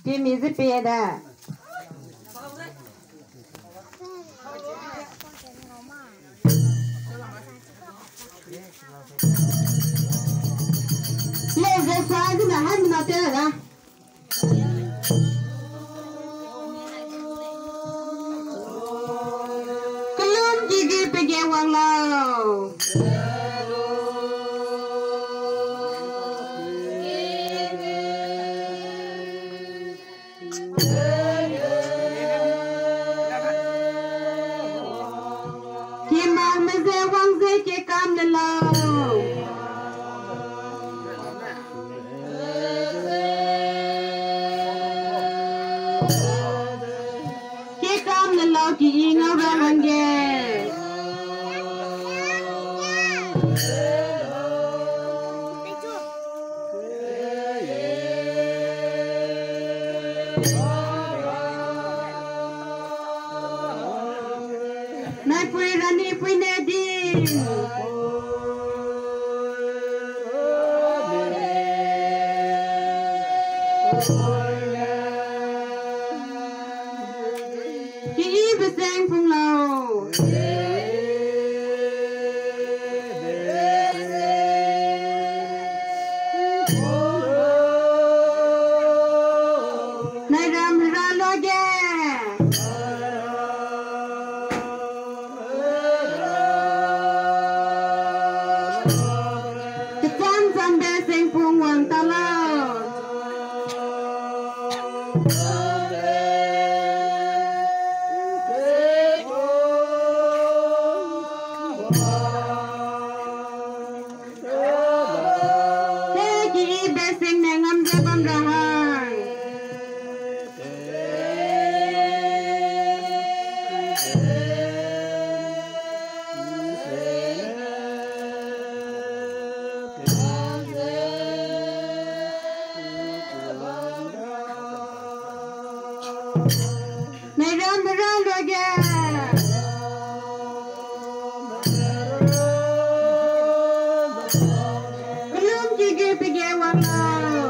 ที่มีสิเปียดะเล่นจะสายที่ไหนให้มันมาเจอนะก็ลืมจีกีไปแกวังเราที่มาไม่เจอวังเจเกกามเลยเราที่อิงเอาเรื่องเงี้ยนายปุยรันนี่ปุยเนดีSang phung lâu này ram ra lo ge Cham cham be sang phung wang ta lao này ram ra lo ge belum juga pergi walau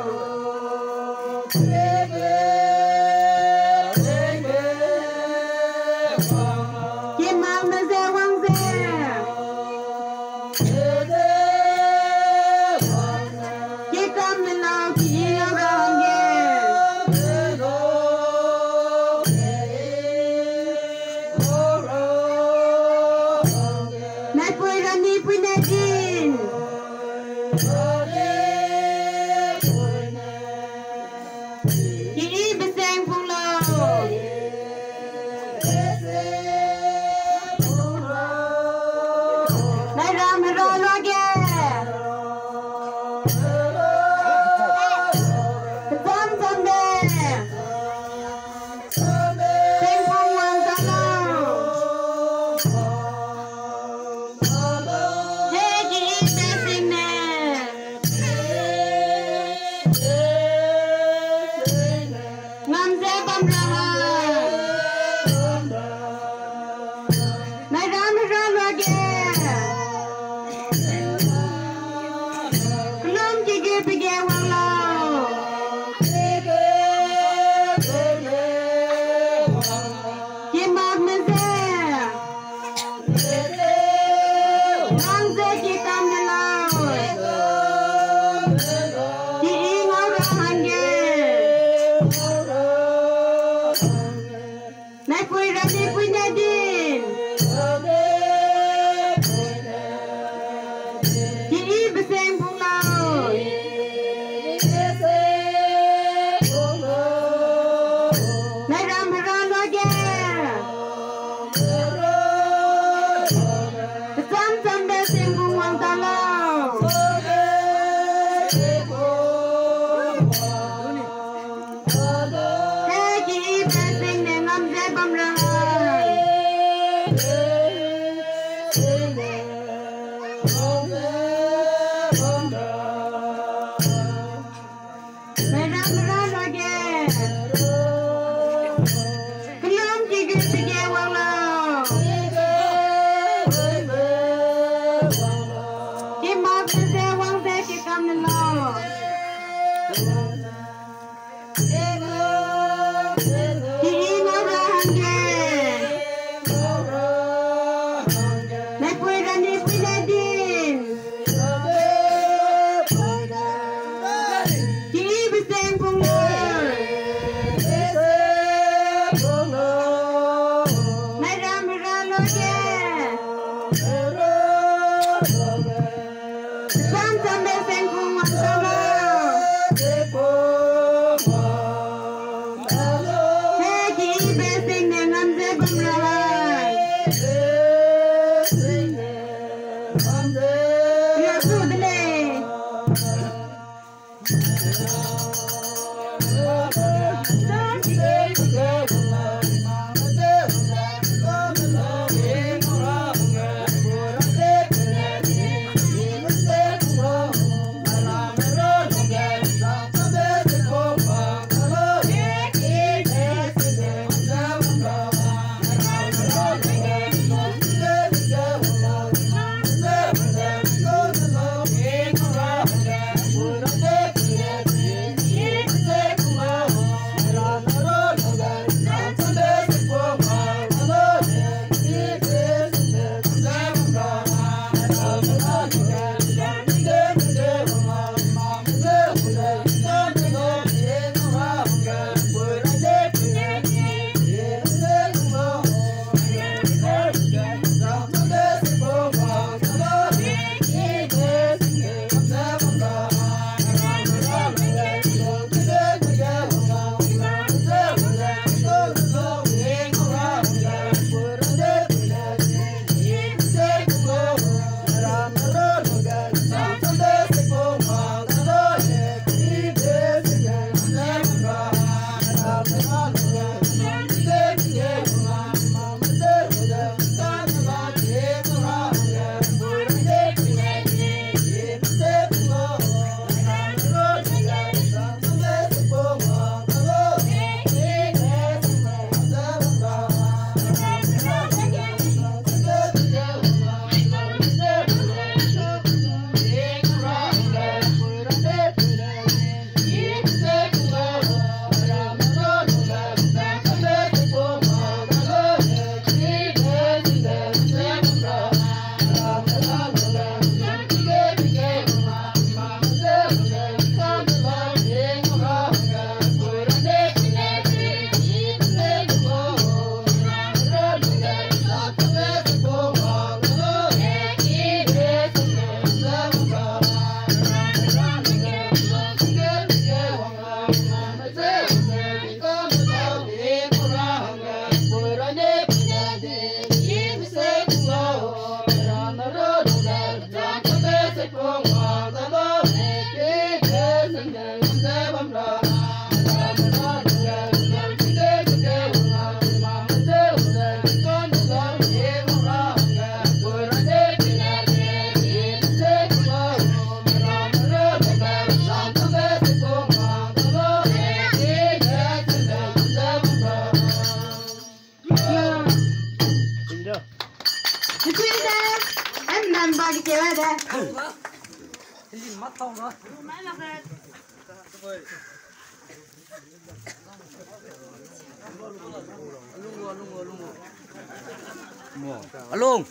Kimang meze wang ze Kikam nilau ki orang ge Hey, keep dancing, then I'm dead, I'm right. Lin mắt tao nữa. Alung.